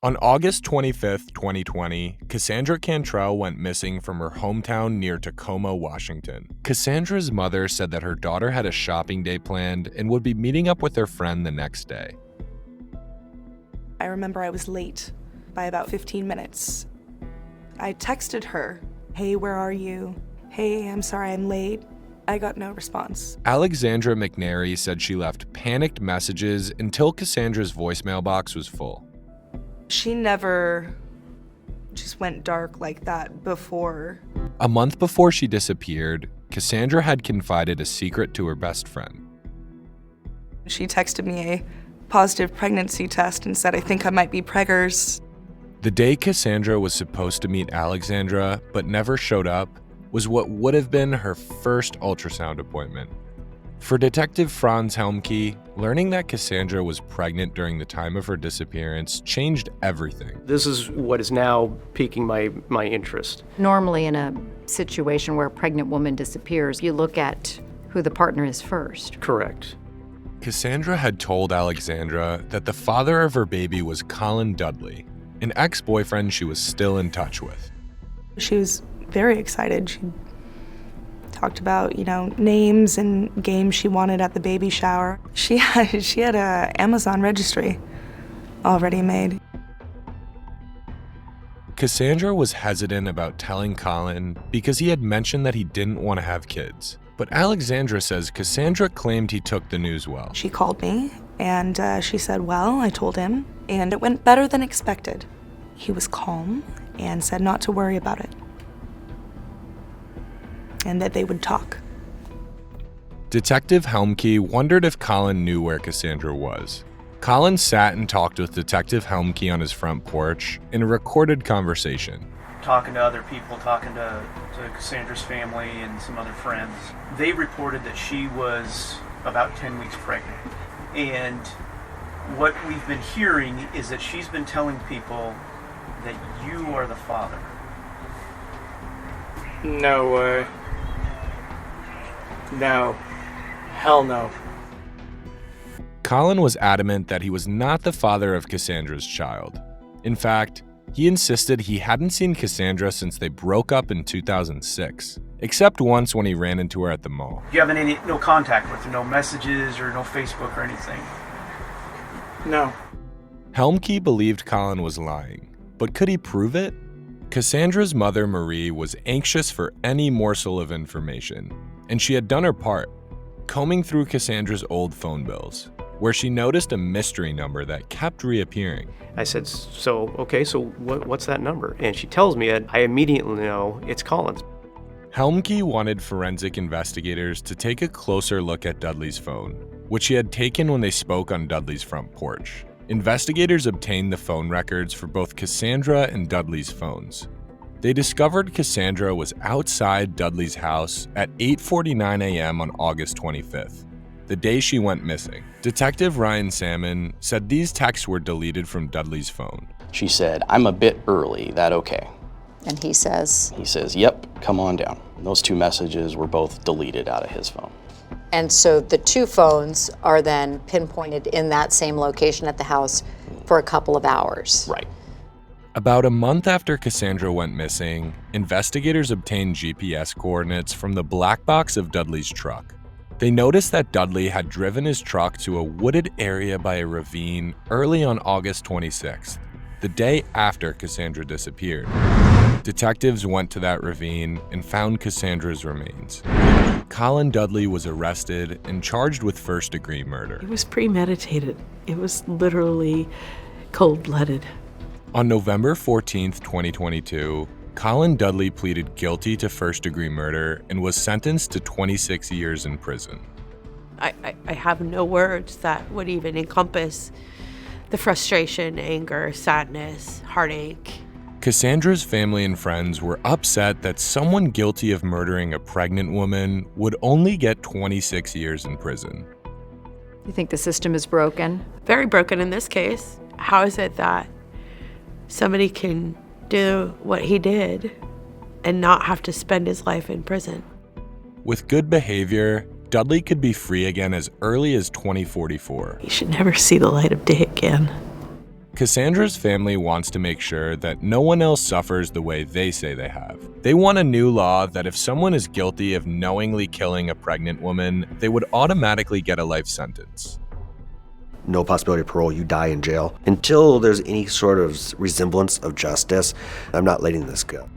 On August 25th, 2020, Kassanndra Cantrell went missing from her hometown near Tacoma, Washington. Kassandra's mother said that her daughter had a shopping day planned and would be meeting up with her friend the next day. I remember I was late by about 15 minutes. I texted her, "Hey, where are you? Hey, I'm sorry I'm late." I got no response. Alexandra McNary said she left panicked messages until Cassandra's voicemail box was full. She never just went dark like that before. A month before she disappeared, Kassanndra had confided a secret to her best friend. She texted me a positive pregnancy test and said, "I think I might be preggers." The day Kassanndra was supposed to meet Alexandra but never showed up was what would have been her first ultrasound appointment. For Detective Franz Helmke, learning that Kassanndra was pregnant during the time of her disappearance changed everything. This is what is now piquing my interest. Normally in a situation where a pregnant woman disappears, you look at who the partner is first. Correct. Kassanndra had told Alexandra that the father of her baby was Colin Dudley, an ex-boyfriend she was still in touch with. She was very excited. She talked about, names and games she wanted at the baby shower. She had a Amazon registry already made. Kassanndra was hesitant about telling Colin because he had mentioned that he didn't want to have kids. But Alexandra says Kassanndra claimed he took the news well. She called me and she said, "Well, I told him, and it went better than expected." He was calm and said not to worry about it, and that they would talk. Detective Helmke wondered if Colin knew where Kassanndra was. Colin sat and talked with Detective Helmke on his front porch in a recorded conversation. Talking to other people, talking to Cassandra's family and some other friends. They reported that she was about 10 weeks pregnant. And what we've been hearing is that she's been telling people that you are the father. No way. No. Hell no. Colin was adamant that he was not the father of Cassandra's child. In fact, he insisted he hadn't seen Kassanndra since they broke up in 2006, except once when he ran into her at the mall. You have no contact with her, no messages or no Facebook or anything? No. Helmke believed Colin was lying, but could he prove it? Cassandra's mother, Marie, was anxious for any morsel of information, and she had done her part, combing through Cassandra's old phone bills, where she noticed a mystery number that kept reappearing. I said, so what's that number? And she tells me, and I immediately know it's Colin's. Helmke wanted forensic investigators to take a closer look at Dudley's phone, which he had taken when they spoke on Dudley's front porch. Investigators obtained the phone records for both Kassanndra and Dudley's phones. They discovered Kassanndra was outside Dudley's house at 8:49 a.m. on August 25th, the day she went missing. Detective Ryan Salmon said these texts were deleted from Dudley's phone. She said, "I'm a bit early, that okay?" And he says? He says, "Yep, come on down." And those two messages were both deleted out of his phone. And so the two phones are then pinpointed in that same location at the house for a couple of hours. Right. About a month after Kassanndra went missing, investigators obtained GPS coordinates from the black box of Dudley's truck. They noticed that Dudley had driven his truck to a wooded area by a ravine early on August 26th, the day after Kassanndra disappeared. Detectives went to that ravine and found Cassandra's remains. Colin Dudley was arrested and charged with first-degree murder. It was premeditated. It was literally cold-blooded. On November 14th, 2022, Colin Dudley pleaded guilty to first-degree murder and was sentenced to 26 years in prison. I have no words that would even encompass the frustration, anger, sadness, heartache. Cassandra's family and friends were upset that someone guilty of murdering a pregnant woman would only get 26 years in prison. You think the system is broken? Very broken in this case. How is it that somebody can do what he did and not have to spend his life in prison? With good behavior, Dudley could be free again as early as 2044. He should never see the light of day again. Kassandra's family wants to make sure that no one else suffers the way they say they have. They want a new law that if someone is guilty of knowingly killing a pregnant woman, they would automatically get a life sentence. No possibility of parole, you die in jail. Until there's any sort of resemblance of justice, I'm not letting this go.